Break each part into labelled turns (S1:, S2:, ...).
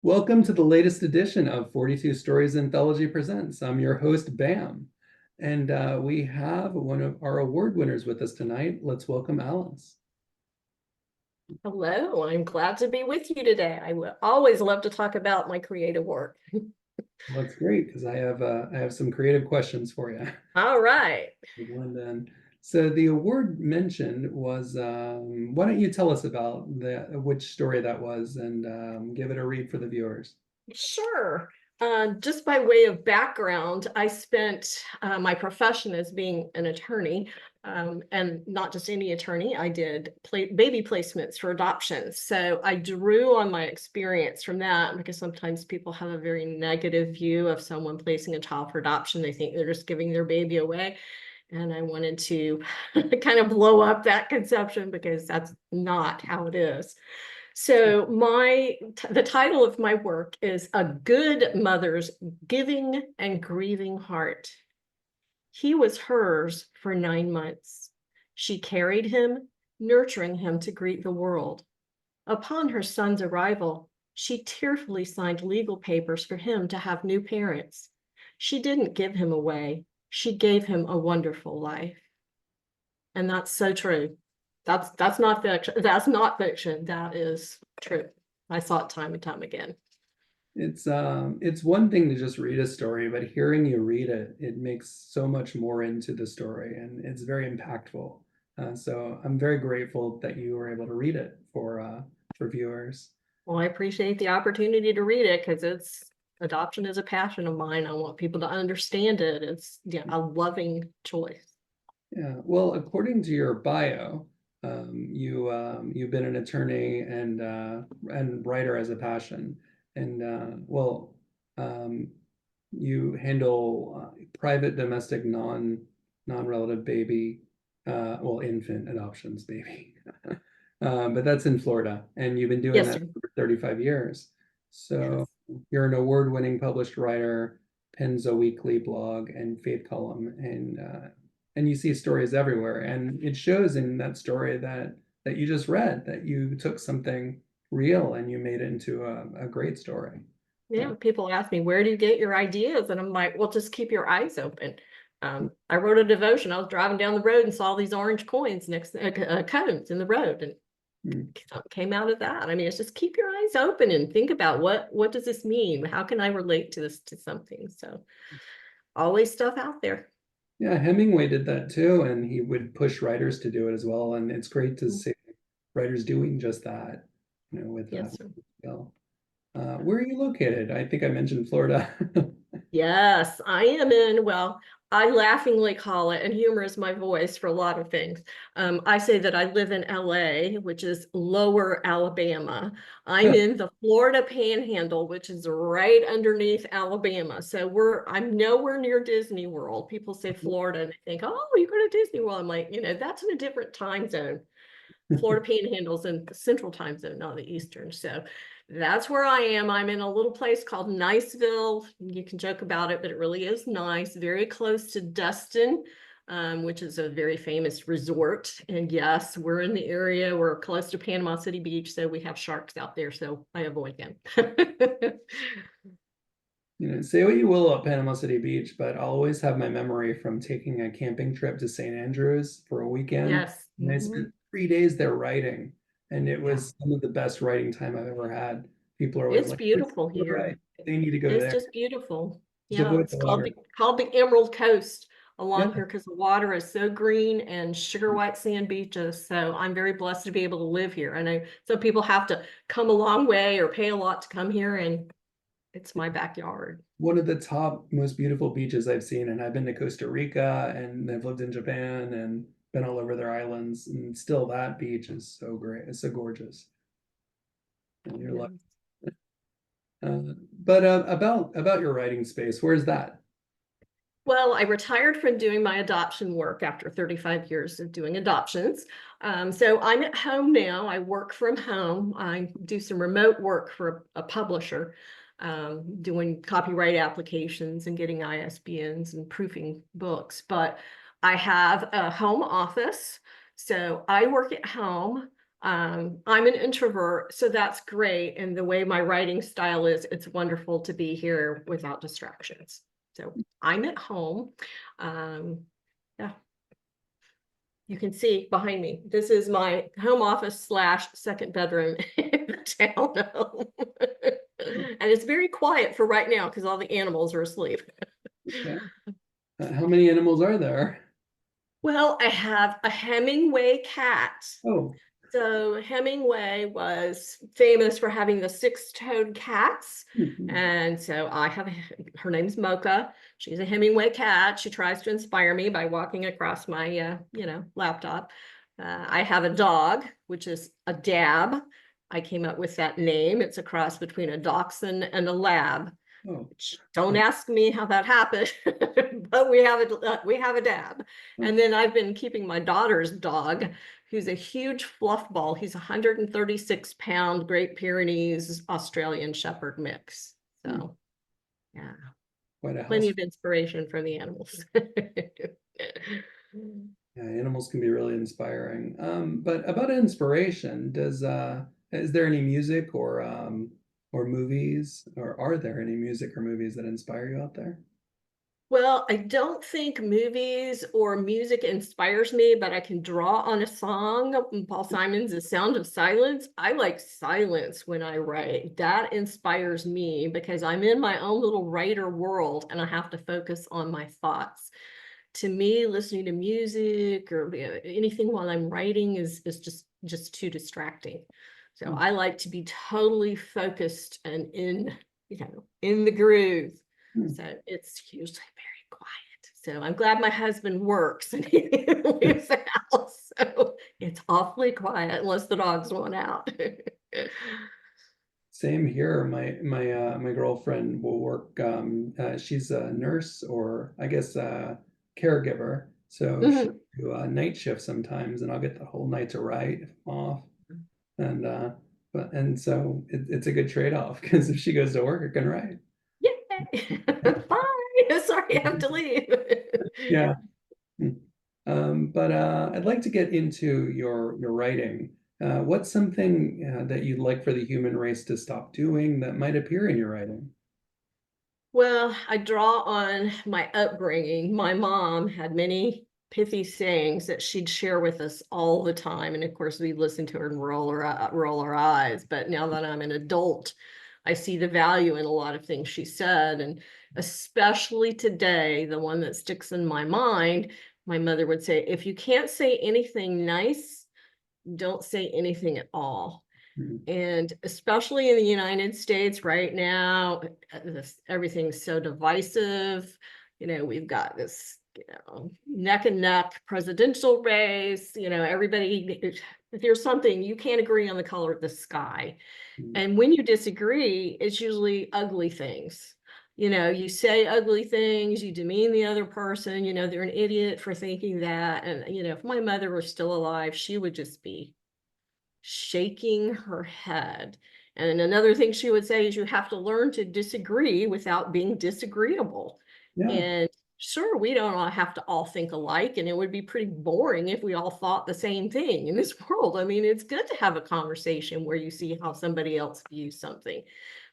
S1: Welcome to the latest edition of 42 Stories Anthology Presents. I'm your host, Bam, and we have one of our award winners with us tonight. Let's welcome Alice.
S2: Hello, I'm glad to be with you today. I will always love to talk about my creative work.
S1: Well, that's great because I have some creative questions for you.
S2: All right.
S1: Linda. So the award mentioned was, why don't you tell us about which story that was and give it a read for the viewers.
S2: Sure. Just by way of background, I spent my profession as being an attorney, and not just any attorney. I did baby placements for adoptions. So I drew on my experience from that because sometimes people have a very negative view of someone placing a child for adoption. They think they're just giving their baby away. And I wanted to kind of blow up that conception because that's not how it is. So the title of my work is A Good Mother's Giving and Grieving Heart. He was hers for 9 months. She carried him, nurturing him to greet the world. Upon her son's arrival, she tearfully signed legal papers for him to have new parents. She didn't give him away. She gave him a wonderful life. And that's so true. That's not fiction. That's not fiction. That is true. I saw it time and time again.
S1: It's one thing to just read a story, but hearing you read it, it makes so much more into the story, and it's very impactful. So I'm very grateful that you were able to read it for viewers.
S2: Well, I appreciate the opportunity to read it because adoption is a passion of mine. I want people to understand it. It's a loving choice.
S1: Yeah. Well, according to your bio, you've been an attorney and writer as a passion, and you handle private, domestic, non-relative baby, infant adoptions, baby. But that's in Florida, and you've been doing
S2: Yes,
S1: that
S2: sir.
S1: for 35 years. So
S2: Yes.
S1: you're an award-winning published writer, pens a weekly blog and faith column, and you see stories everywhere. And it shows in that story that you just read that you took something real and you made it into a great story.
S2: Yeah, people ask me, where do you get your ideas? And I'm like, well, just keep your eyes open. I wrote a devotion. I was driving down the road and saw these orange coins next cones in the road, and something came out of that. I mean, it's just keep your eyes open and think about what does this mean? How can I relate to this to something? So always stuff out there.
S1: Yeah, Hemingway did that too, and he would push writers to do it as well. And it's great to see writers doing just that, with
S2: Yes, sir.
S1: skill. Where are you located? I think I mentioned Florida.
S2: Yes, I am in, well, I laughingly call it, and humor is my voice for a lot of things. I say that I live in LA, which is lower Alabama. I'm in the Florida Panhandle, which is right underneath Alabama. So I'm nowhere near Disney World. People say Florida and they think, oh, you go to Disney World. I'm like, that's in a different time zone. Florida Panhandle's in the central time zone, not the eastern. So that's where I am. I'm in a little place called Niceville. You can joke about it, but it really is nice. Very close to Destin, which is a very famous resort. And yes, we're in the area. We're close to Panama City Beach, so we have sharks out there. So I avoid them.
S1: Say what you will about Panama City Beach, but I'll always have my memory from taking a camping trip to St. Andrews for a weekend.
S2: Yes.
S1: And I spent 3 days there writing, and it
S2: Yeah.
S1: was some of the best writing time I've ever had. People are always
S2: It's
S1: like,
S2: beautiful
S1: right,
S2: here.
S1: they need to go
S2: It's
S1: there.
S2: just beautiful.
S1: Just
S2: Yeah,
S1: avoid
S2: it's
S1: the
S2: called
S1: water.
S2: the Emerald Coast
S1: Yeah.
S2: along here because the water is so green and sugar white sand beaches. So I'm very blessed to be able to live here. I know some people have to come a long way or pay a lot to come here, and it's my backyard.
S1: One of the top most beautiful beaches I've seen, and I've been to Costa Rica and I've lived in Japan and been all over their islands, and still that beach is so great. It's so gorgeous. And you're like, but about your writing space, where's that?
S2: Well, I retired from doing my adoption work after 35 years of doing adoptions. So I'm at home now. I work from home. I do some remote work for a publisher, doing copyright applications and getting ISBNs and proofing books. But I have a home office. So I work at home. I'm an introvert, so that's great. And the way my writing style is, it's wonderful to be here without distractions. So I'm at home. Yeah, you can see behind me. This is my home office slash second bedroom in the townhome. And it's very quiet for right now because all the animals are asleep.
S1: Okay. How many animals are there?
S2: Well, I have a Hemingway cat.
S1: Oh,
S2: So Hemingway was famous for having the six-toed cats.
S1: mhm.
S2: And so her name's Mocha. She's a Hemingway cat. She tries to inspire me by walking across my, laptop. I have a dog, which is a dab. I came up with that name. It's a cross between a dachshund and a lab.
S1: Oh,
S2: Don't ask me how that happened, but we have a dab.
S1: oh,
S2: And then I've been keeping my daughter's dog, who's a huge fluff ball. He's 136-pound Great Pyrenees Australian Shepherd mix.
S1: hmm.
S2: So yeah,
S1: Quite a
S2: plenty
S1: house.
S2: of inspiration from the animals.
S1: Yeah, animals can be really inspiring. But about inspiration, is there any music or movies, or are there any music or movies that inspire you out there?
S2: Well, I don't think movies or music inspires me, but I can draw on a song. Paul Simon's The Sound of Silence. I like silence when I write. That inspires me because I'm in my own little writer world and I have to focus on my thoughts. To me, listening to music or anything while I'm writing is just too distracting. So
S1: Hmm.
S2: I like to be totally focused and in the groove.
S1: Hmm.
S2: So it's usually very quiet. So I'm glad my husband works and he leaves the house. So it's awfully quiet unless the dogs want out.
S1: Same here. My girlfriend will work. She's a nurse, or I guess caregiver. So she
S2: Mhm.
S1: do a night shift sometimes, and I'll get the whole night to write if I'm off. And so it's a good trade-off because if she goes to work, I can write.
S2: Yay. Bye. Sorry, I have to leave.
S1: Yeah. Mm. But I'd like to get into your writing. What's something that you'd like for the human race to stop doing that might appear in your writing?
S2: Well, I draw on my upbringing. My mom had many pithy sayings that she'd share with us all the time. And of course, we listen to her and roll our eyes. But now that I'm an adult, I see the value in a lot of things she said. And especially today, the one that sticks in my mind, my mother would say, if you can't say anything nice, don't say anything at all.
S1: Mhm.
S2: And especially in the United States right now, everything's so divisive. We've got this, neck and neck presidential race. Everybody, if there's something, you can't agree on the color of the sky.
S1: Mhm.
S2: And when you disagree, it's usually ugly things. You say ugly things, you demean the other person, they're an idiot for thinking that. And, if my mother were still alive, she would just be shaking her head. And another thing she would say is you have to learn to disagree without being disagreeable.
S1: Yeah,
S2: And sure, we don't all have to all think alike, and it would be pretty boring if we all thought the same thing in this world. I mean, it's good to have a conversation where you see how somebody else views something.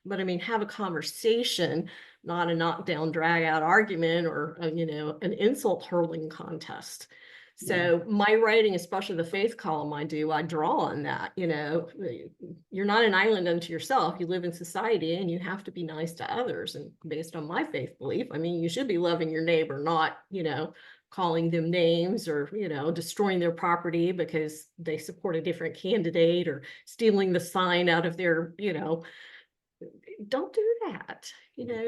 S2: But I mean, have a conversation, not a knockdown, drag out argument or, an insult hurling contest.
S1: yeah,
S2: So my writing, especially the faith column I do, I draw on that. You're not an island unto yourself. You live in society and you have to be nice to others. And based on my faith belief, I mean, you should be loving your neighbor, not, calling them names or, destroying their property because they support a different candidate or stealing the sign out of their, don't do that.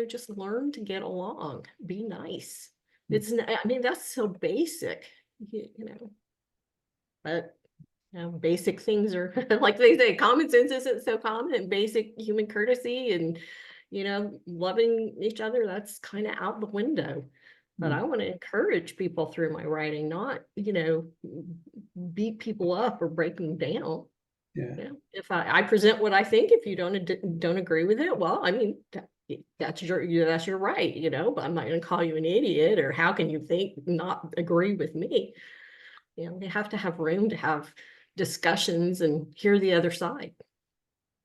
S2: Just learn to get along, be nice. I mean, that's so basic, you know, but basic things are like they say, common sense isn't so common, and basic human courtesy and loving each other, that's kind of out the window. But
S1: mm,
S2: I want to encourage people through my writing, not beat people up or break them down.
S1: yeah,
S2: If I present what I think, if you don't agree with it, well, I mean, that's your right, but I'm not going to call you an idiot or how can you think not agree with me. They have to have room to have discussions and hear the other side.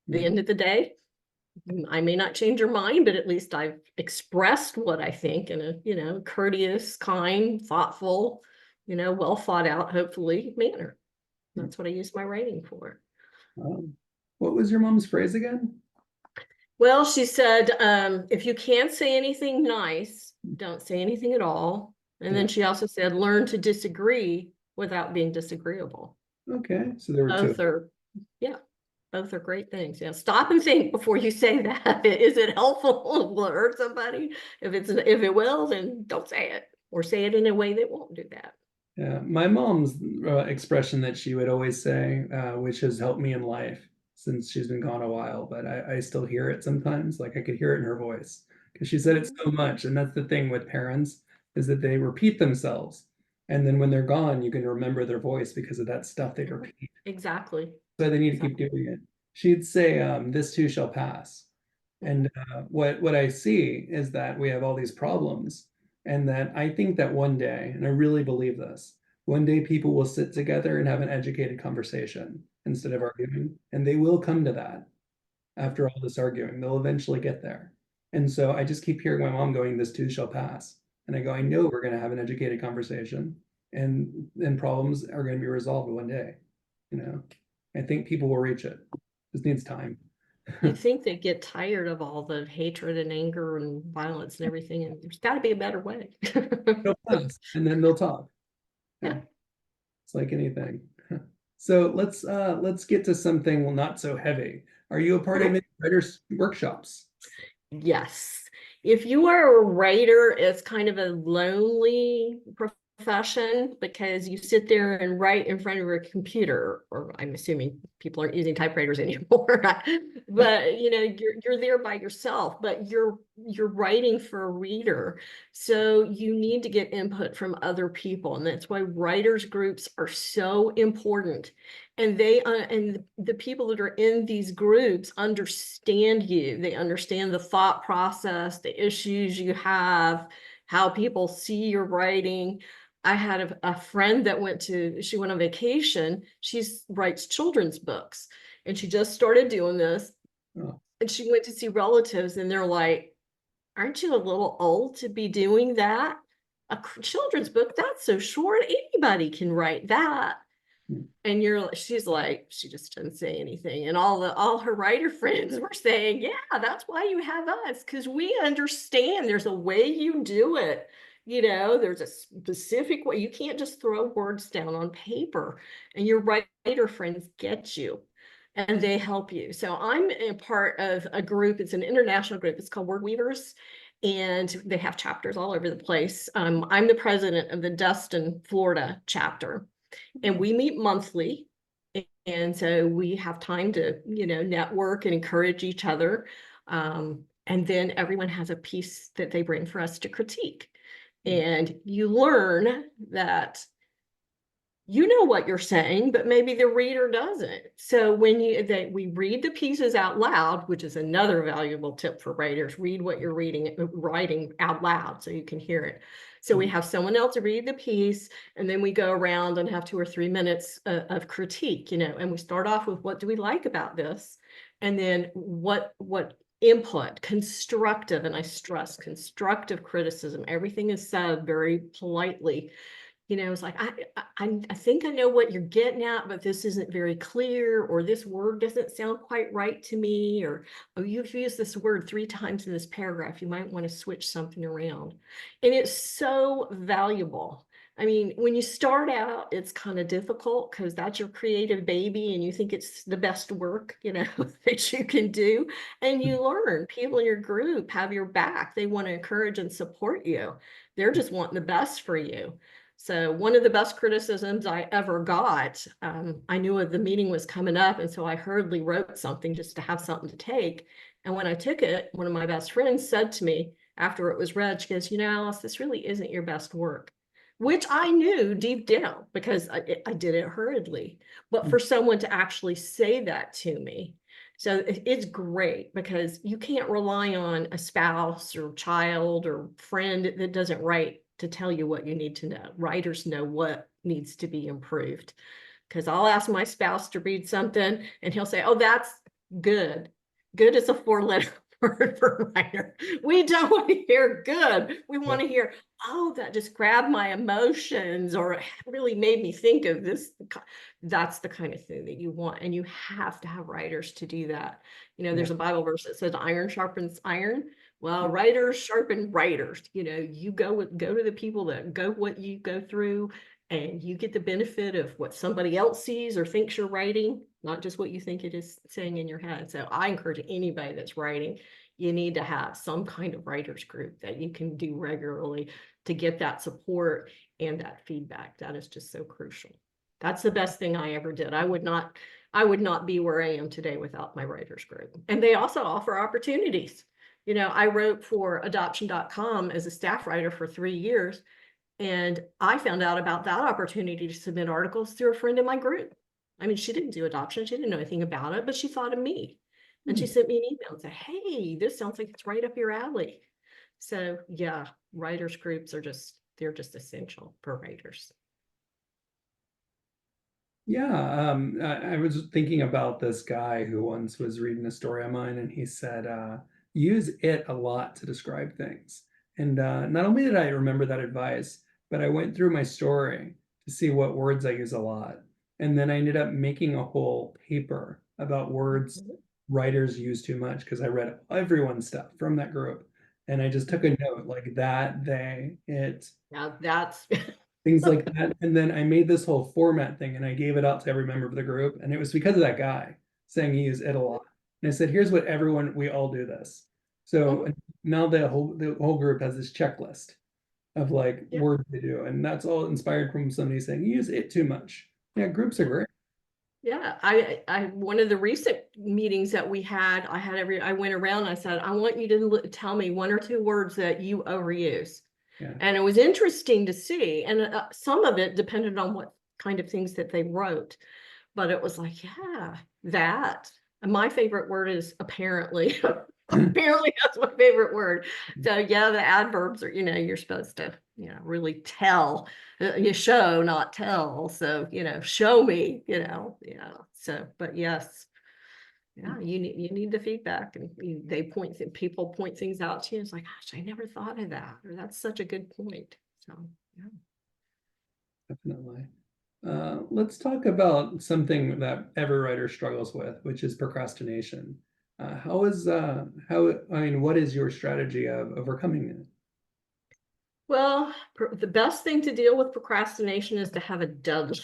S2: At the end of the day, I may not change your mind, but at least I've expressed what I think in a, courteous, kind, thoughtful, well thought out, hopefully, manner. That's what I use my writing for.
S1: What was your mom's phrase again?
S2: Well, she said, if you can't say anything nice, don't say anything at all. And then she also said, learn to disagree without being disagreeable.
S1: Okay, so there were two.
S2: Both are great things. Yeah, stop and think before you say that. Is it helpful? Will it hurt somebody? If it will, then don't say it, or say it in a way that won't do that.
S1: Yeah, my mom's expression that she would always say, which has helped me in life since she's been gone a while, but I still hear it sometimes. Like I could hear it in her voice because she said it so much. And that's the thing with parents is that they repeat themselves. And then when they're gone, you can remember their voice because of that stuff they repeat.
S2: Exactly.
S1: So they need to keep doing it. She'd say, this too shall pass. And what I see is that we have all these problems, and that I think that one day, and I really believe this, one day people will sit together and have an educated conversation instead of arguing, and they will come to that after all this arguing. They'll eventually get there. And so I just keep hearing my mom going, "This too shall pass," and I go, "I know we're going to have an educated conversation, and problems are going to be resolved one day." I think people will reach it. Just needs time.
S2: I think they get tired of all the hatred and anger and violence and everything, and there's got to be a better way.
S1: It'll pass, and then they'll talk.
S2: Yeah.
S1: It's like anything. So let's get to something not so heavy. Are you a part of any writers' workshops?
S2: Yes. If you are a writer, it's kind of a lonely profession because you sit there and write in front of a computer, or I'm assuming people aren't using typewriters anymore. But you're there by yourself, but you're writing for a reader. So you need to get input from other people. And that's why writers groups are so important. And the people that are in these groups understand you. They understand the thought process, the issues you have, how people see your writing. I had a friend that she went on vacation. She writes children's books, and she just started doing this.
S1: Oh.
S2: And she went to see relatives, and they're like, aren't you a little old to be doing that? A children's book, that's so short. Anybody can write that. And she's like, she just didn't say anything. And all her writer friends were saying, yeah, that's why you have us, because we understand there's a way you do it. There's a specific way. You can't just throw words down on paper, and your writer friends get you and they help you. So I'm a part of a group. It's an international group. It's called Word Weavers, and they have chapters all over the place. I'm the president of the Destin, Florida chapter. And we meet monthly. And so we have time to, network and encourage each other. And then everyone has a piece that they bring for us to critique. And you learn that you know what you're saying, but maybe the reader doesn't. So when we read the pieces out loud, which is another valuable tip for writers, read what you're writing out loud so you can hear it. So we have someone else read the piece, and then we go around and have 2 or 3 minutes of critique, and we start off with, what do we like about this? And then what input, constructive, and I stress constructive criticism. Everything is said very politely. It's like, I think I know what you're getting at, but this isn't very clear, or this word doesn't sound quite right to me, or, oh, you've used this word 3 times in this paragraph. You might want to switch something around. And it's so valuable. I mean, when you start out, it's kind of difficult because that's your creative baby and you think it's the best work, that you can do. And you learn. People in your group have your back. They want to encourage and support you. They're just wanting the best for you. So one of the best criticisms I ever got, I knew the meeting was coming up, and so I hurriedly wrote something just to have something to take. And when I took it, one of my best friends said to me after it was read, she goes, Alice, this really isn't your best work, which I knew deep down because I did it hurriedly. But for someone to actually say that to me, so it's great because you can't rely on a spouse or child or friend that doesn't write to tell you what you need to know. Writers know what needs to be improved. because I'll ask my spouse to read something and he'll say, oh, that's good. Good is a 4-letter word for writer. We don't want to hear good. We want to hear, oh, that just grabbed my emotions, or it really made me think of this. That's the kind of thing that you want. And you have to have writers to do that. You know, there's a Bible verse that says iron sharpens iron. Well, writers sharpen writers. You know, you go to the people that go what you go through, and you get the benefit of what somebody else sees or thinks you're writing, not just what you think it is saying in your head. So I encourage anybody that's writing, you need to have some kind of writers group that you can do regularly to get that support and that feedback. That is just so crucial. That's the best thing I ever did. I would not be where I am today without my writers group. And they also offer opportunities. You know, I wrote for adoption.com as a staff writer for 3 years. And I found out about that opportunity to submit articles through a friend in my group. I mean, she didn't do adoption. She didn't know anything about it, but she thought of me. And she sent me an email and said, hey, this sounds like it's right up your alley. So yeah, writers groups are they're just essential for writers.
S1: Yeah, I was thinking about this guy who once was reading a story of mine, and he said, use it a lot to describe things. And not only did I remember that advice, but I went through my story to see what words I use a lot. And then I ended up making a whole paper about words writers use too much, because I read everyone's stuff from that group. And I just took a note like that, they, it,
S2: Now that's
S1: things like that. And then I made this whole format thing and I gave it out to every member of the group. And it was because of that guy saying he used it a lot. And I said, here's what everyone, we all do this. So now the whole group has this checklist of like
S2: yeah.
S1: words they do. And that's all inspired from somebody saying, you use it too much. Yeah, groups are great.
S2: Yeah, I one of the recent meetings that we had, I went around and I said, I want you to tell me 1 or 2 words that you overuse.
S1: Yeah.
S2: And it was interesting to see. And some of it depended on what kind of things that they wrote. But it was like, yeah, that. And my favorite word is apparently. Apparently, that's my favorite word. So yeah, the adverbs are, you know, you're supposed to, you know, really tell. You show, not tell. So, you know, show me, you know, yeah. So, but yes, yeah, you need the feedback, and people point things out to you. It's like, gosh, I never thought of that, or that's such a good point. So yeah.
S1: Definitely. Let's talk about something that every writer struggles with, which is procrastination. I mean, what is your strategy of overcoming it?
S2: Well, the best thing to deal with procrastination is to have a deadline.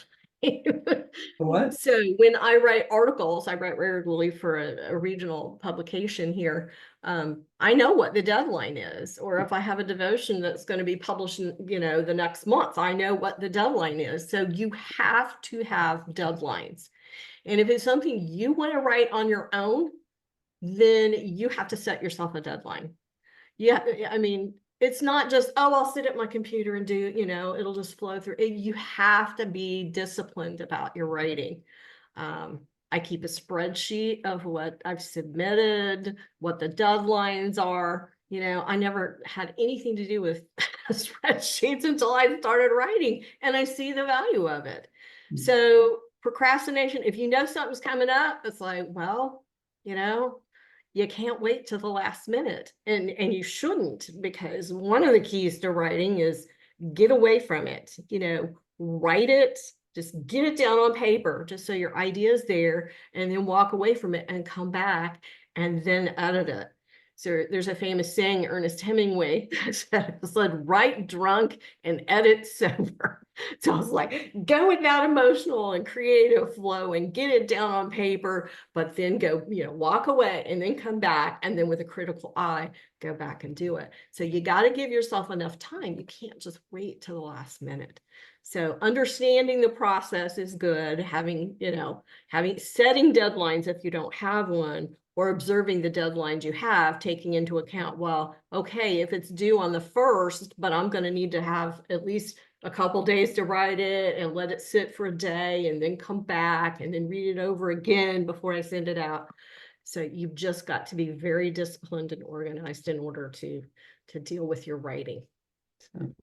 S1: What?
S2: So when I write articles, I write regularly for a regional publication here. I know what the deadline is, or if I have a devotion that's going to be published in, you know, the next month, I know what the deadline is. So you have to have deadlines. And if it's something you want to write on your own, then you have to set yourself a deadline. Yeah, I mean, it's not just, oh, I'll sit at my computer and do, you know, it'll just flow through. You have to be disciplined about your writing. I keep a spreadsheet of what I've submitted, what the deadlines are. You know, I never had anything to do with spreadsheets until I started writing, and I see the value of it. So procrastination, if you know something's coming up, it's like, well, you know, you can't wait till the last minute, and you shouldn't, because one of the keys to writing is get away from it. You know, write it, just get it down on paper, just so your idea is there, and then walk away from it and come back and then edit it. So there's a famous saying, Ernest Hemingway said, write drunk and edit sober. So I was like, go with that emotional and creative flow and get it down on paper, but then go, you know, walk away and then come back, and then with a critical eye, go back and do it. So you got to give yourself enough time. You can't just wait till the last minute. So understanding the process is good. Having, you know, setting deadlines if you don't have one, or observing the deadlines you have, taking into account, well, okay, if it's due on the 1st, but I'm going to need to have at least a couple days to write it and let it sit for a day and then come back and then read it over again before I send it out. So you've just got to be very disciplined and organized in order to deal with your writing. So.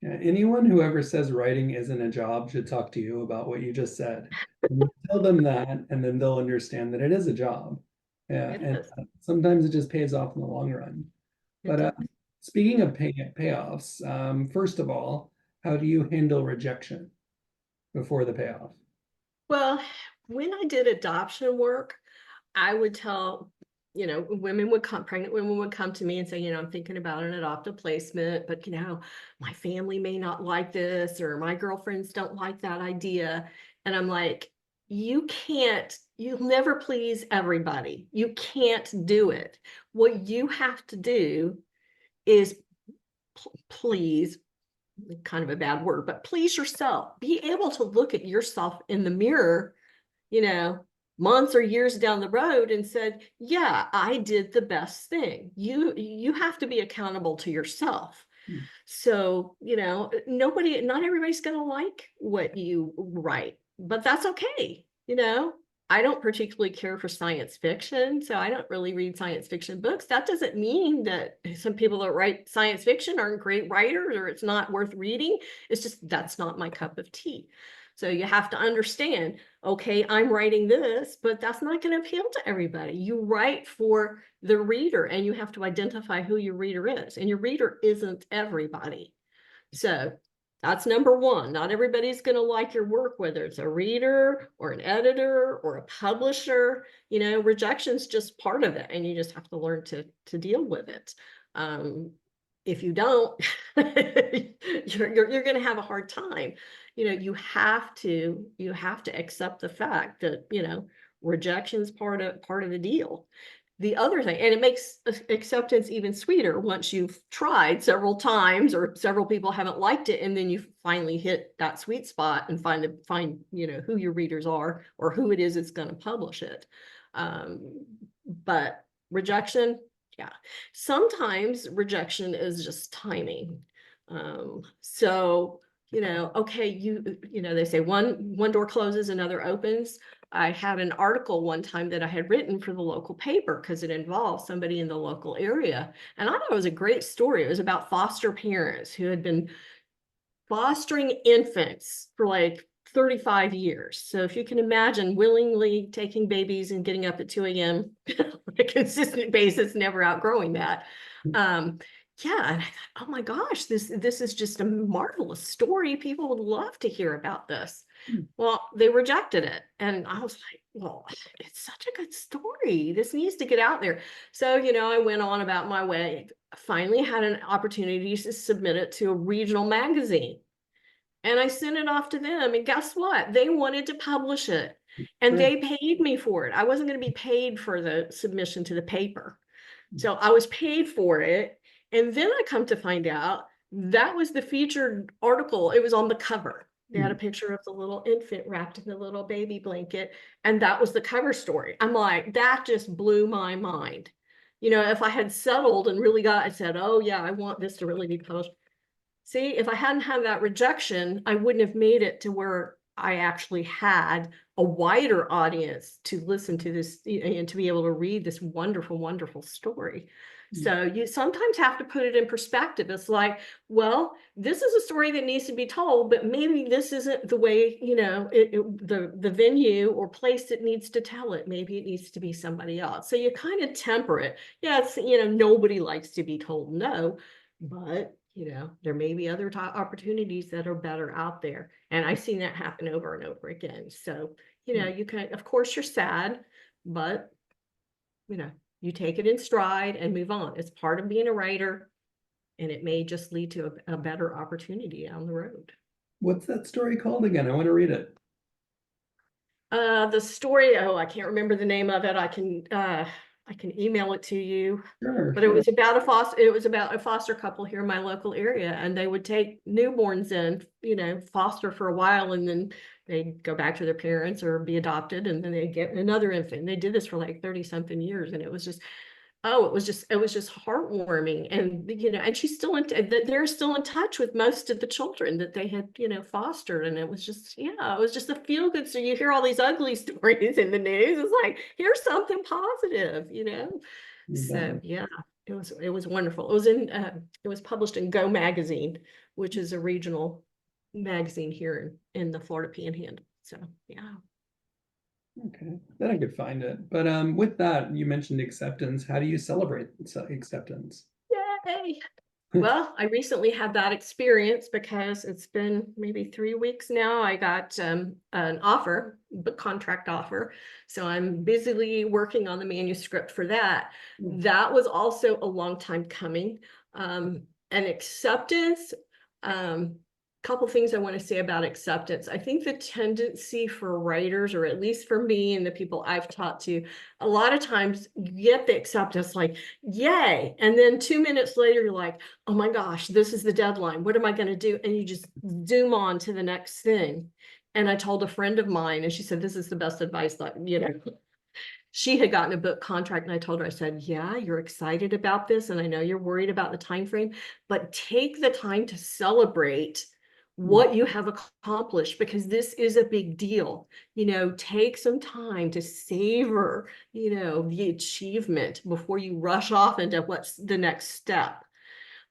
S1: Yeah, anyone who ever says writing isn't a job should talk to you about what you just said. You tell them that, and then they'll understand that it is a job. Yeah,
S2: It
S1: and
S2: is.
S1: sometimes it just pays off in the long run.
S2: It
S1: But
S2: does.
S1: speaking of payoffs, first of all, how do you handle rejection before the payoff?
S2: Well, when I did adoption work, I would tell, women would come, pregnant women would come to me and say, I'm thinking about an adoptive placement, but my family may not like this, or my girlfriends don't like that idea. And I'm like, you'll never please everybody. You can't do it. What you have to do is please, kind of a bad word, but please yourself. Be able to look at yourself in the mirror, you know, months or years down the road and said, yeah, I did the best thing. You have to be accountable to yourself.
S1: Hmm.
S2: So, not everybody's going to like what you write, but that's okay. I don't particularly care for science fiction, so I don't really read science fiction books. That doesn't mean that some people that write science fiction aren't great writers or it's not worth reading. It's just that's not my cup of tea. So you have to understand, okay, I'm writing this, but that's not going to appeal to everybody. You write for the reader, and you have to identify who your reader is, and your reader isn't everybody. So that's number one. Not everybody's going to like your work, whether it's a reader or an editor or a publisher. Rejection's just part of it, and you just have to learn to deal with it. If you don't, you're going to have a hard time. You have to accept the fact that rejection's part of the deal. The other thing, and it makes acceptance even sweeter once you've tried several times or several people haven't liked it, and then you finally hit that sweet spot and find who your readers are or who it is that's going to publish it. But rejection, yeah, sometimes rejection is just timing. So okay, they say one door closes, another opens. I had an article one time that I had written for the local paper because it involved somebody in the local area. And I thought it was a great story. It was about foster parents who had been fostering infants for like 35 years. So if you can imagine willingly taking babies and getting up at 2 a.m. on a consistent basis, never outgrowing that. Yeah, and I thought, oh my gosh, this is just a marvelous story. People would love to hear about this. Well, they rejected it. And I was like, well, it's such a good story. This needs to get out there. So, I went on about my way. Finally had an opportunity to submit it to a regional magazine. And I sent it off to them. And guess what? They wanted to publish it. And
S1: Great.
S2: they paid me for it. I wasn't going to be paid for the submission to the paper. So I was paid for it. And then I come to find out that was the featured article. It was on the cover. They had a picture of the little infant wrapped in the little baby blanket. And that was the cover story. I'm like, that just blew my mind. If I had settled and really I said, oh yeah, I want this to really be published. See, if I hadn't had that rejection, I wouldn't have made it to where I actually had a wider audience to listen to this and to be able to read this wonderful, wonderful story. So you sometimes have to put it in perspective. It's like, well, this is a story that needs to be told, but maybe this isn't the way, the venue or place that needs to tell it. Maybe it needs to be somebody else. So you kind of temper it. Yeah, it's, nobody likes to be told no, but there may be other opportunities that are better out there. And I've seen that happen over and over again. So, you can, of course, you're sad, but, you take it in stride and move on. It's part of being a writer, and it may just lead to a better opportunity down the road.
S1: What's that story called again? I want to read it.
S2: The story, oh, I can't remember the name of it. I can email it to you.
S1: Sure,
S2: But
S1: sure.
S2: it was about a foster couple here in my local area, and they would take newborns in, foster for a while, and then they'd go back to their parents or be adopted, and then they get another infant. They did this for like 30 something years, and it was just heartwarming. And and they're still in touch with most of the children that they had fostered, and it was just a feel good. So you hear all these ugly stories in the news, it's like, here's something positive. So yeah. it was wonderful. It was published in Go Magazine, which is a regional magazine here in the Florida Panhandle. So yeah.
S1: Okay, then I could find it. But with that, you mentioned acceptance. How do you celebrate acceptance?
S2: Yay. Well, I recently had that experience because it's been maybe 3 weeks now. I got an offer, but contract offer. So I'm busily working on the manuscript for that. That was also a long time coming. And acceptance, couple things I want to say about acceptance. I think the tendency for writers, or at least for me and the people I've taught to, a lot of times you get the acceptance like, yay. And then 2 minutes later, you're like, oh my gosh, this is the deadline. What am I going to do? And you just zoom on to the next thing. And I told a friend of mine, and she said, this is the best advice that, she had gotten a book contract, and I told her, I said, yeah, you're excited about this. And I know you're worried about the time frame, but take the time to celebrate what you have accomplished, because this is a big deal. Take some time to savor, the achievement before you rush off into what's the next step.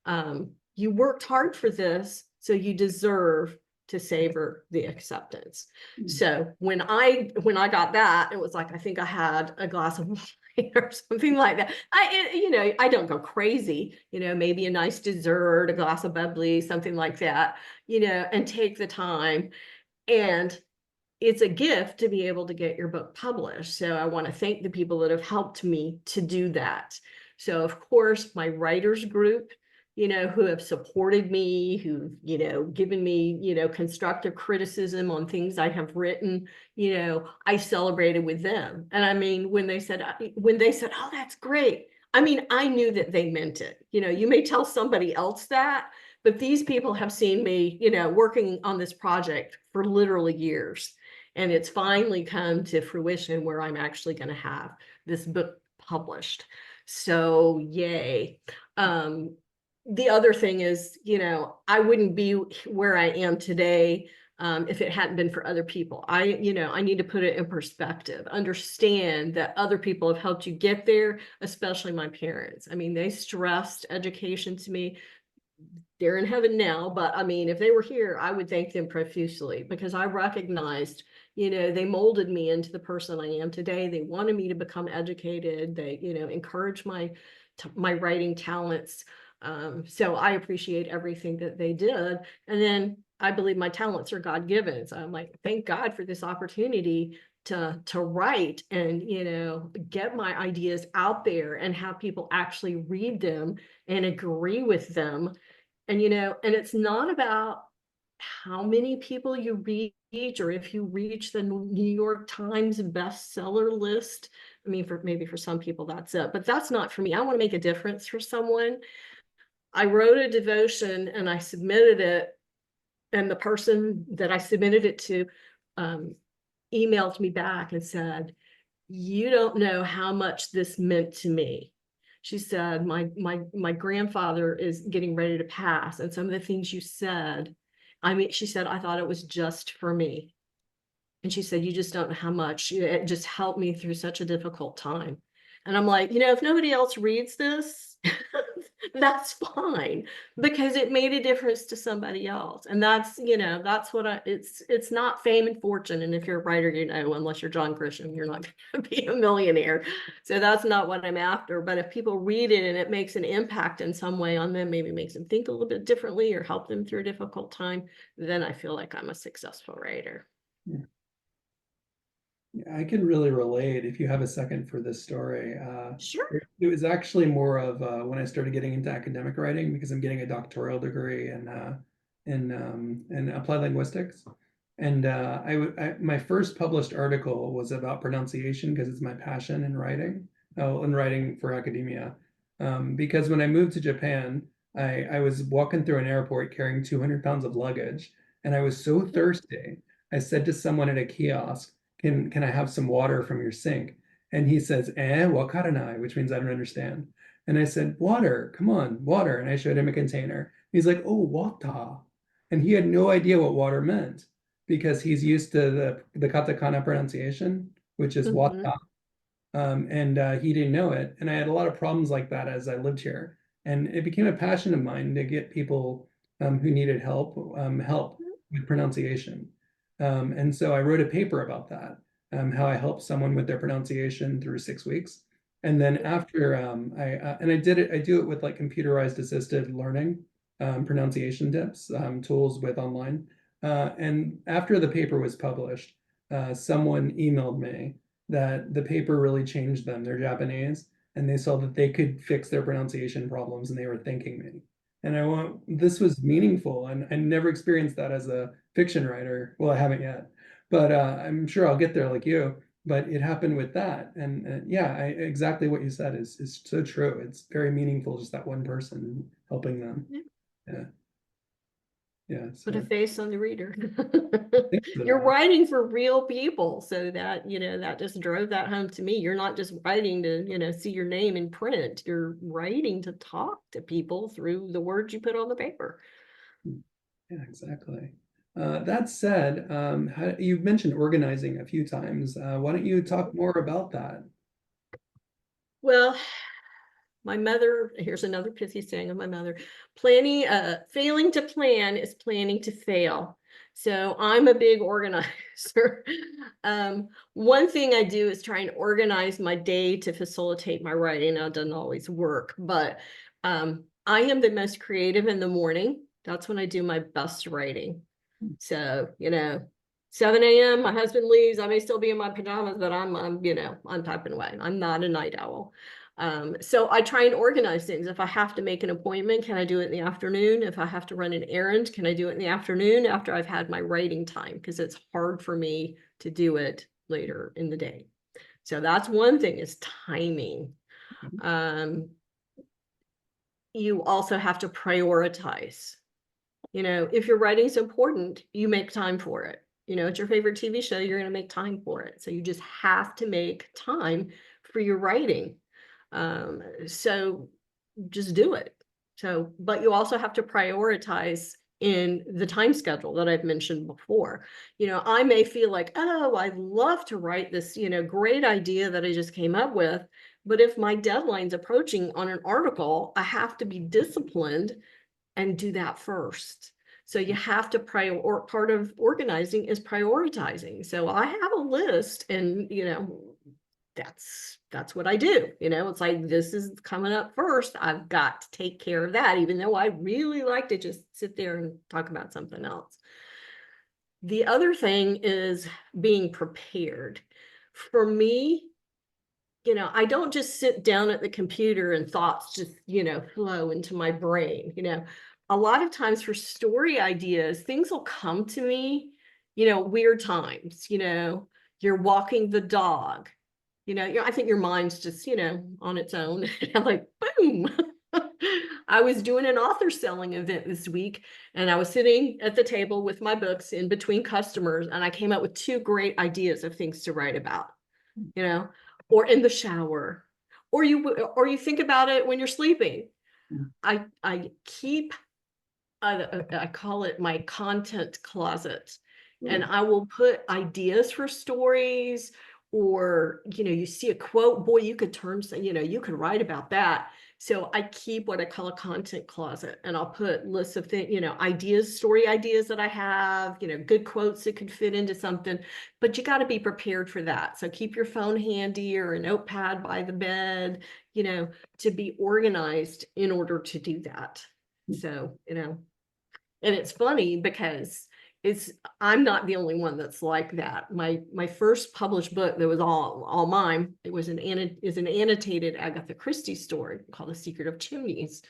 S2: You worked hard for this, so you deserve to savor the acceptance. So when I got that, it was like, I think I had a glass of wine or something like that. I don't go crazy, maybe a nice dessert, a glass of bubbly, something like that, and take the time. And it's a gift to be able to get your book published. So I want to thank the people that have helped me to do that. So of course, my writers group, who have supported me, who've, given me, constructive criticism on things I have written, I celebrated with them. And I mean, when they said, oh, that's great. I mean, I knew that they meant it. You may tell somebody else that, but these people have seen me, working on this project for literally years. And it's finally come to fruition where I'm actually going to have this book published. So yay. The other thing is, I wouldn't be where I am today if it hadn't been for other people. I need to put it in perspective, understand that other people have helped you get there, especially my parents. I mean, they stressed education to me. They're in heaven now, but I mean, if they were here, I would thank them profusely, because I recognized, they molded me into the person I am today. They wanted me to become educated. They, encouraged my writing talents. So I appreciate everything that they did. And then I believe my talents are God-given. So I'm like, thank God for this opportunity to write and, get my ideas out there and have people actually read them and agree with them. And, and it's not about how many people you reach, or if you reach the New York Times bestseller list. I mean, maybe for some people that's it, but that's not for me. I want to make a difference for someone. I wrote a devotion and I submitted it, and the person that I submitted it to emailed me back and said, you don't know how much this meant to me. She said, my grandfather is getting ready to pass, and some of the things you said, I mean, she said, I thought it was just for me. And she said, you just don't know how much it just helped me through such a difficult time. And I'm like, if nobody else reads this, that's fine, because it made a difference to somebody else. And that's, that's what it's not fame and fortune. And if you're a writer, unless you're John Grisham, you're not going to be a millionaire. So that's not what I'm after. But if people read it and it makes an impact in some way on them, maybe makes them think a little bit differently or help them through a difficult time, then I feel like I'm a successful writer.
S1: Yeah. I can really relate if you have a second for this story.
S2: Sure.
S1: It was actually more of when I started getting into academic writing, because I'm getting a doctoral degree in applied linguistics. And my first published article was about pronunciation, because it's my passion in writing, in writing for academia. Because when I moved to Japan, I was walking through an airport carrying 200 pounds of luggage, and I was so thirsty. I said to someone at a kiosk, can I have some water from your sink? And he says, wakaranai, which means I don't understand. And I said, water, come on, water. And I showed him a container. He's like, oh, wata. And he had no idea what water meant, because he's used to the katakana pronunciation, which is
S2: Mhm.
S1: wata. and he didn't know it. And I had a lot of problems like that as I lived here. And it became a passion of mine to get people who needed help with pronunciation. And so I wrote a paper about that, how I helped someone with their pronunciation through 6 weeks. And then after I did it, I do it with like computerized assisted learning, pronunciation tips, tools with online. And after the paper was published, someone emailed me that the paper really changed them. They're Japanese, and they saw that they could fix their pronunciation problems, and they were thanking me. And this was meaningful, and I never experienced that as a fiction writer. Well, I haven't yet, but I'm sure I'll get there like you. But it happened with that, and yeah, exactly what you said is so true. It's very meaningful, just that one person helping them. Yeah, yeah.
S2: Put a
S1: So
S2: face on the reader.
S1: thanks for
S2: You're
S1: that.
S2: writing for real people. So that, that just drove that home to me. You're not just writing to, see your name in print. You're writing to talk to people through the words you put on the paper.
S1: Yeah, exactly. That said, you've mentioned organizing a few times. Why don't you talk more about that?
S2: Well, my mother, here's another pithy saying of my mother, failing to plan is planning to fail. So I'm a big organizer. One thing I do is try and organize my day to facilitate my writing. Now, it doesn't always work, but I am the most creative in the morning. That's when I do my best writing. So, 7 a.m., my husband leaves. I may still be in my pajamas, but I'm typing away. I'm not a night owl. So I try and organize things. If I have to make an appointment, can I do it in the afternoon? If I have to run an errand, can I do it in the afternoon after I've had my writing time? Because it's hard for me to do it later in the day. So that's one thing, is timing. You also have to prioritize. If your writing's important, you make time for it. It's your favorite TV show, you're going to make time for it. So you just have to make time for your writing. So just do it. So, but you also have to prioritize in the time schedule that I've mentioned before. I may feel like, oh, I'd love to write this, great idea that I just came up with. But if my deadline's approaching on an article, I have to be disciplined and do that first. So you have to part of organizing is prioritizing. So I have a list, and that's what I do. It's like, this is coming up first. I've got to take care of that, even though I really like to just sit there and talk about something else. The other thing is being prepared. For me, I don't just sit down at the computer and thoughts just, flow into my brain. A lot of times for story ideas, things will come to me, weird times, you're walking the dog, I think your mind's just, on its own. Like, boom. I was doing an author selling event this week, and I was sitting at the table with my books in between customers, and I came up with 2 great ideas of things to write about, or in the shower, or you think about it when you're sleeping. I keep, I call it my content closet, and I will put ideas for stories, or you see a quote, boy, you could turn, you could write about that. So I keep what I call a content closet, and I'll put lists of things, ideas, story ideas that I have, good quotes that could fit into something. But you got to be prepared for that. So keep your phone handy, or a notepad by the bed, to be organized in order to do that. So, and it's funny because I'm not the only one that's like that. My first published book that was all mine, it was an annotated Agatha Christie story called The Secret of Chimneys.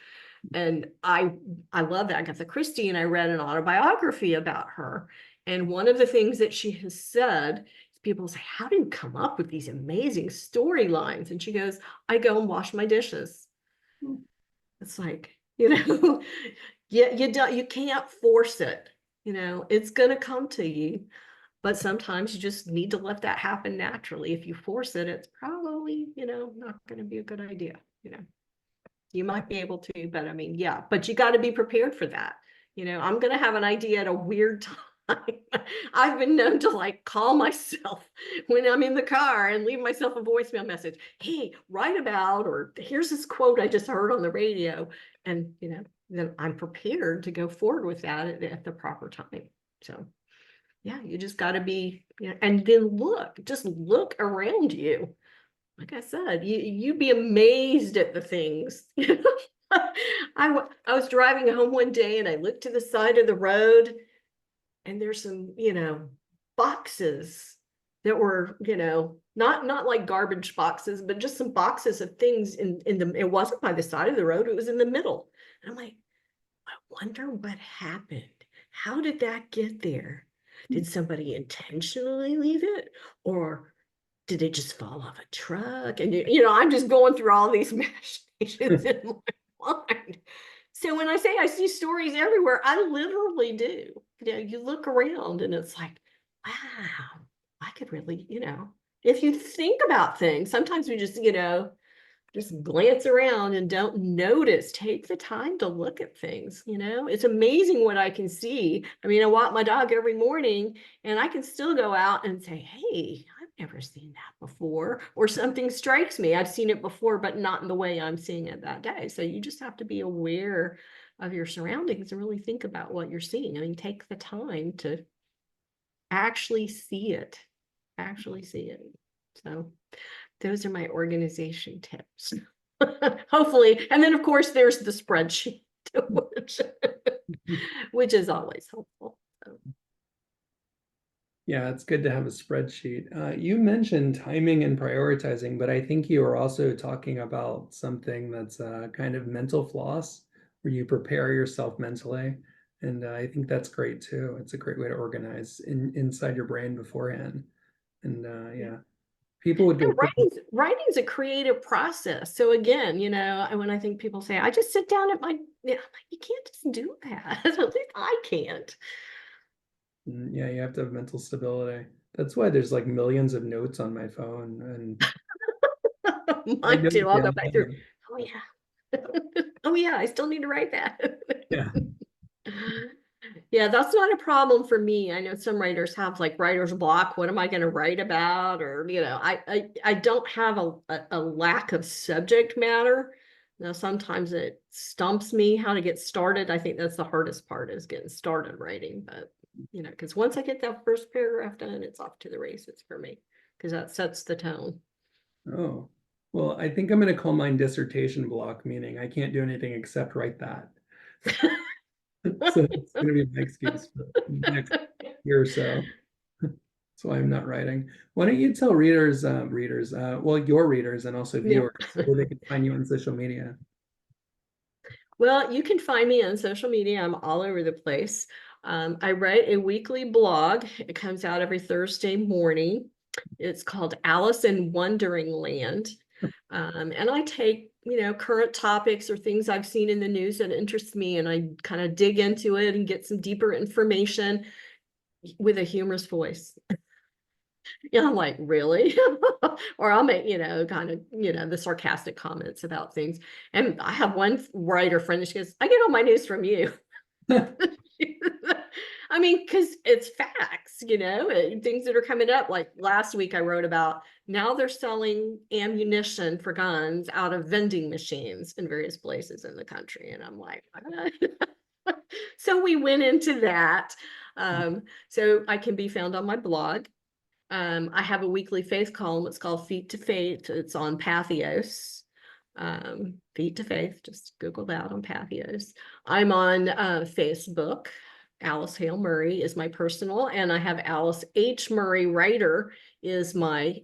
S2: And I love Agatha Christie, and I read an autobiography about her. And one of the things that she has said, people say, how do you come up with these amazing storylines? And she goes, I go and wash my dishes. It's like, you can't force it. It's going to come to you, but sometimes you just need to let that happen naturally. If you force it, it's probably, not going to be a good idea. You might be able to, but I mean, yeah, but you got to be prepared for that. I'm going to have an idea at a weird time. I've been known to like call myself when I'm in the car and leave myself a voicemail message. Hey, write about, or here's this quote I just heard on the radio. And, then I'm prepared to go forward with that at the proper time. So yeah, you just got to be, and then just look around you. Like I said, you'd be amazed at the things. I was driving home one day and I looked to the side of the road, and there's some, boxes that were, not like garbage boxes, but just some boxes of things it wasn't by the side of the road, it was in the middle. And I'm like, I wonder what happened. How did that get there? Did somebody intentionally leave it? Or did it just fall off a truck? And I'm just going through all these machinations in my mind. So when I say I see stories everywhere, I literally do. You look around and it's like, wow, I could really, if you think about things, sometimes we just glance around and don't notice. Take the time to look at things. It's amazing what I can see. I mean, I walk my dog every morning and I can still go out and say, hey, I've never seen that before, or something strikes me. I've seen it before, but not in the way I'm seeing it that day. So you just have to be aware of your surroundings and really think about what you're seeing. I mean, take the time to actually see it. So those are my organization tips. Hopefully. And then of course there's the spreadsheet, which is always helpful. So.
S1: Yeah, it's good to have a spreadsheet. You mentioned timing and prioritizing, but I think you were also talking about something that's kind of mental floss, where you prepare yourself mentally. And I think that's great too. It's a great way to organize inside your brain beforehand. And yeah, people would go
S2: And
S1: crazy.
S2: writing's a creative process. So again, when I think people say, I just sit down at my, you can't just do that. At least I can't.
S1: Yeah, you have to have mental stability. That's why there's like millions of notes on my phone, and I
S2: Mine
S1: know
S2: too. I'll go back through.
S1: them.
S2: Oh yeah. Oh yeah, I still need to write that.
S1: Yeah.
S2: Yeah, that's not a problem for me. I know some writers have like writer's block. What am I going to write about? Or, I don't have a lack of subject matter. Now, sometimes it stumps me how to get started. I think that's the hardest part, is getting started writing. But, because once I get that first paragraph done, it's off to the races for me, because that sets the tone.
S1: Oh, well, I think I'm going to call mine dissertation block, meaning I can't do anything except write that. So it's going to be my excuse for the next year or so. That's why I'm not writing. Why don't you tell well, your readers and also
S2: Yeah.
S1: viewers, where they can find you on social media?
S2: Well, you can find me on social media. I'm all over the place. I write a weekly blog. It comes out every Thursday morning. It's called Alice in Wondering Land. And I take, current topics or things I've seen in the news that interest me, and I kind of dig into it and get some deeper information with a humorous voice. I'm like, really? Or I'll make, kind of, the sarcastic comments about things. And I have one writer friend that she goes, I get all my news from you. I mean, because it's facts, things that are coming up. Like last week, I wrote about now they're selling ammunition for guns out of vending machines in various places in the country. And I'm like, what? So we went into that. So I can be found on my blog. I have a weekly faith column. It's called Feet to Faith. It's on Pathos. Feet to Faith. Just Google that on Pathos. I'm on Facebook. Alice Hale Murray is my personal, and I have Alice H. Murray Writer is my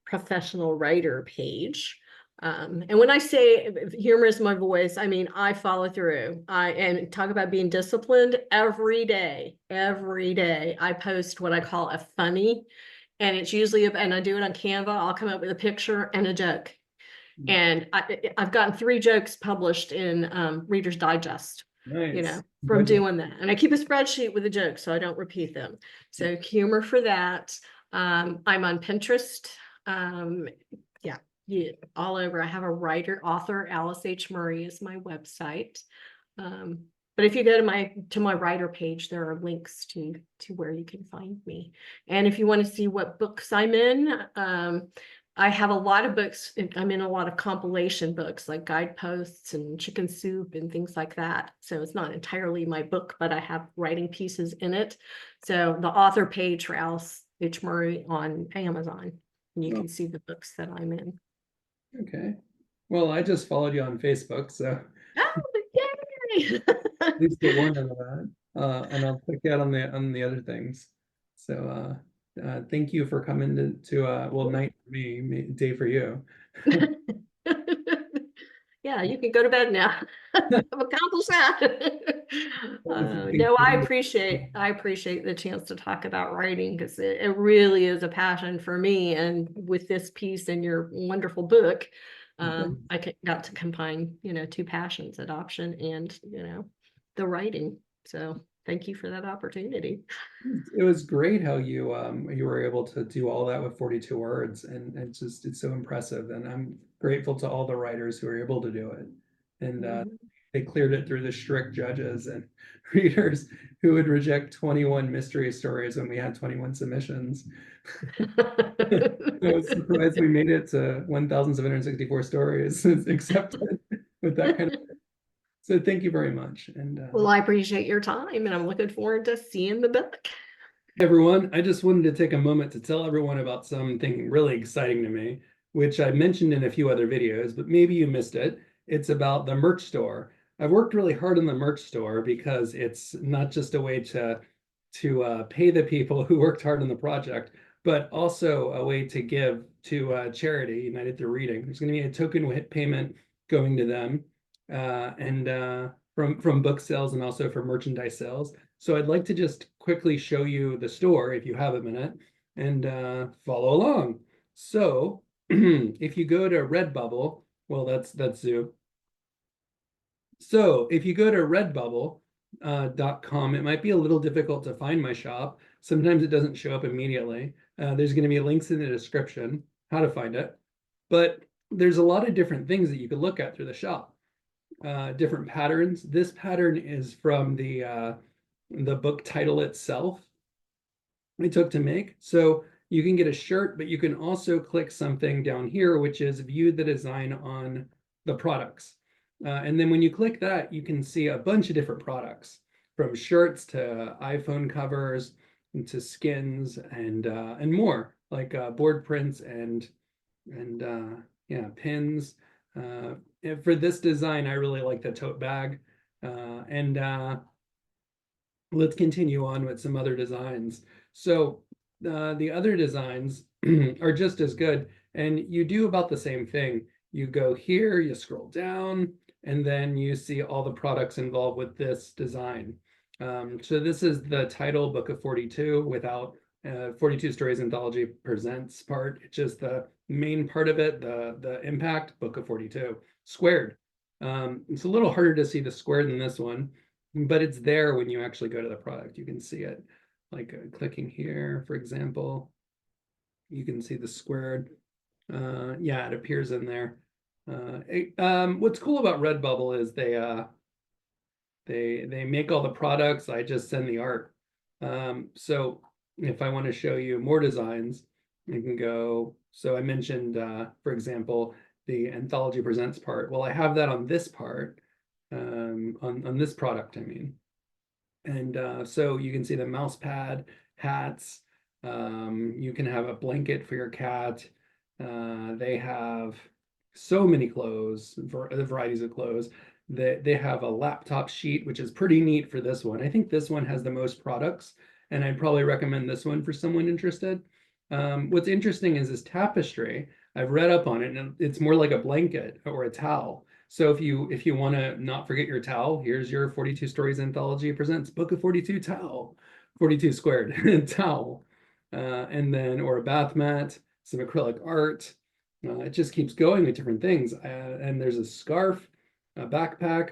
S2: professional writer page. And when I say humor is my voice, I mean, I follow through. And talk about being disciplined every day. Every day I post what I call a funny, and it's usually, and I do it on Canva. I'll come up with a picture and a joke. And I've gotten 3 jokes published in Reader's Digest,
S1: Nice.
S2: from
S1: Good job.
S2: doing that. And I keep a spreadsheet with the jokes so I don't repeat them. So humor for that. I'm on Pinterest. Yeah, all over. I have a writer, author, Alice H. Murray is my website. But if you go to my writer page, there are links to where you can find me. And if you want to see what books I'm in, I have a lot of books. I'm in a lot of compilation books like guideposts and chicken soup and things like that. So it's not entirely my book, but I have writing pieces in it. So the author page for Alice H. Murray on Amazon, and you
S1: Oh,
S2: can see the books that I'm in.
S1: okay. Well, I just followed you on Facebook, so
S2: Oh, yay!
S1: at least get one out of that. And I'll click out on the other things. So thank you for coming to well, night for me, day for you.
S2: Yeah, you can go to bed now. I've accomplished that.
S1: Thanks
S2: No,
S1: very much.
S2: I appreciate the chance to talk about writing because it really is a passion for me. And with this piece and your wonderful book, got to combine, two passions, adoption and, the writing. So thank you for that opportunity.
S1: It was great how you were able to do all that with 42 words, and it's so impressive, and I'm grateful to all the writers who were able to do it. And
S2: Mhm.
S1: they cleared it through the strict judges and readers who would reject 21 mystery stories when we had 21 submissions. I was surprised we made it to 1,764 stories accepted with that kind of. So thank you very much. And
S2: Well, I appreciate your time and I'm looking forward to seeing the book.
S1: everyone, I just wanted to take a moment to tell everyone about something really exciting to me, which I mentioned in a few other videos, but maybe you missed it. It's about the merch store. I've worked really hard on the merch store because it's not just a way to pay the people who worked hard on the project, but also a way to give to charity, United Through Reading. There's going to be a token payment going to them, and from book sales and also for merchandise sales. So I'd like to just quickly show you the store if you have a minute and follow along. So if you go to Redbubble, well, that's Zoo. So if you go to redbubble.com, it might be a little difficult to find my shop. Sometimes it doesn't show up immediately. There's going to be links in the description how to find it. But there's a lot of different things that you could look at through the shop. Different patterns. This pattern is from the book title itself I took to make. So you can get a shirt, but you can also click something down here, which is view the design on the products. And then when you click that, you can see a bunch of different products, from shirts to iPhone covers to skins and more, like board prints and yeah, pins. And for this design, I really like the tote bag. And let's continue on with some other designs. So the other designs are just as good, and you do about the same thing. You go here, you scroll down, and then you see all the products involved with this design. So this is the title, Book of 42, without 42 Stories Anthology Presents part. It's just the main part of it, the impact, Book of 42, squared. It's a little harder to see the squared than this one, but it's there when you actually go to the product. You can see it, like clicking here, for example, you can see the squared. Yeah, it appears in there. What's cool about Redbubble is they make all the products. I just send the art. So if I want to show you more designs, I can go. So I mentioned, for example, the Anthology Presents part. Well, I have that on this part, on this product, I mean. And so you can see the mouse pad, hats. You can have a blanket for your cat. They have so many clothes, varieties of clothes. They have a laptop sheet, which is pretty neat for this one. I think this one has the most products, and I'd probably recommend this one for someone interested. What's interesting is this tapestry. I've read up on it, and it's more like a blanket or a towel. So if you want to not forget your towel, here's your 42 Stories Anthology Presents Book of 42 towel, 42 squared towel, and then or a bath mat, some acrylic art. It just keeps going with different things. And there's a scarf, a backpack,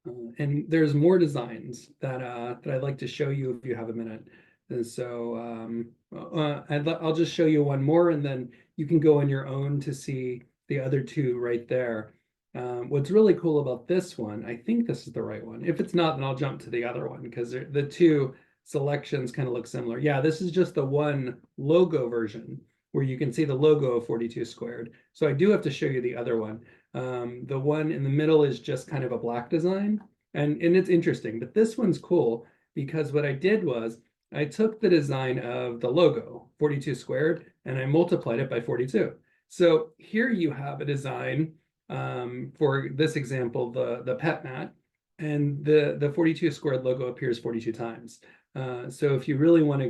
S1: and there's more designs that I'd like to show you if you have a minute. And so I'll just show you one more, and then you can go on your own to see the other two right there. What's really cool about this one, I think this is the right one. If it's not, then I'll jump to the other one because the two selections kind of look similar. Yeah, this is just the one logo version where you can see the logo of 42 squared. So I do have to show you the other one. The one in the middle is just kind of a black design, and it's interesting, but this one's cool because what I did was I took the design of the logo, 42 squared, and I multiplied it by 42. So here you have a design, for this example, the pet mat, and the 42 squared logo appears 42 times. So if you really want to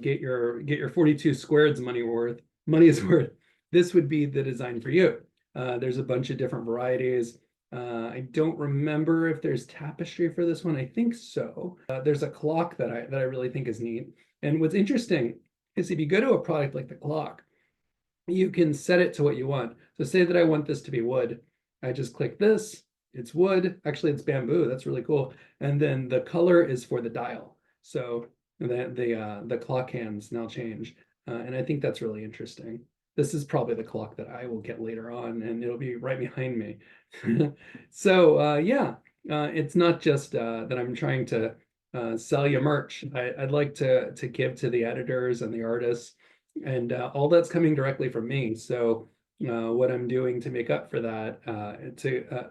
S1: get your 42 squareds money's worth, this would be the design for you. There's a bunch of different varieties. I don't remember if there's tapestry for this one. I think so. There's a clock that I really think is neat. And what's interesting is if you go to a product like the clock, you can set it to what you want. So say that I want this to be wood. I just click this, it's wood. Actually, it's bamboo. That's really cool. And then the color is for the dial. So that the clock hands now change. And I think that's really interesting. This is probably the clock that I will get later on, and it'll be right behind me. So yeah, it's not just that I'm trying to sell you merch. I'd like to give to the editors and the artists, and all that's coming directly from me. So what I'm doing to make up for that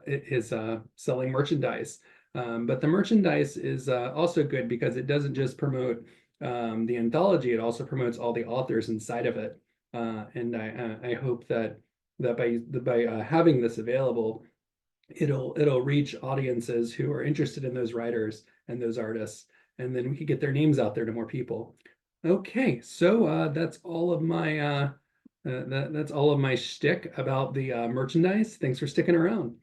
S1: is selling merchandise. But the merchandise is also good because it doesn't just promote the anthology, it also promotes all the authors inside of it. And I hope that by having this available, it'll reach audiences who are interested in those writers and those artists, and then we could get their names out there to more people. Okay, so that's all of my that's all of my shtick about the merchandise. Thanks for sticking around.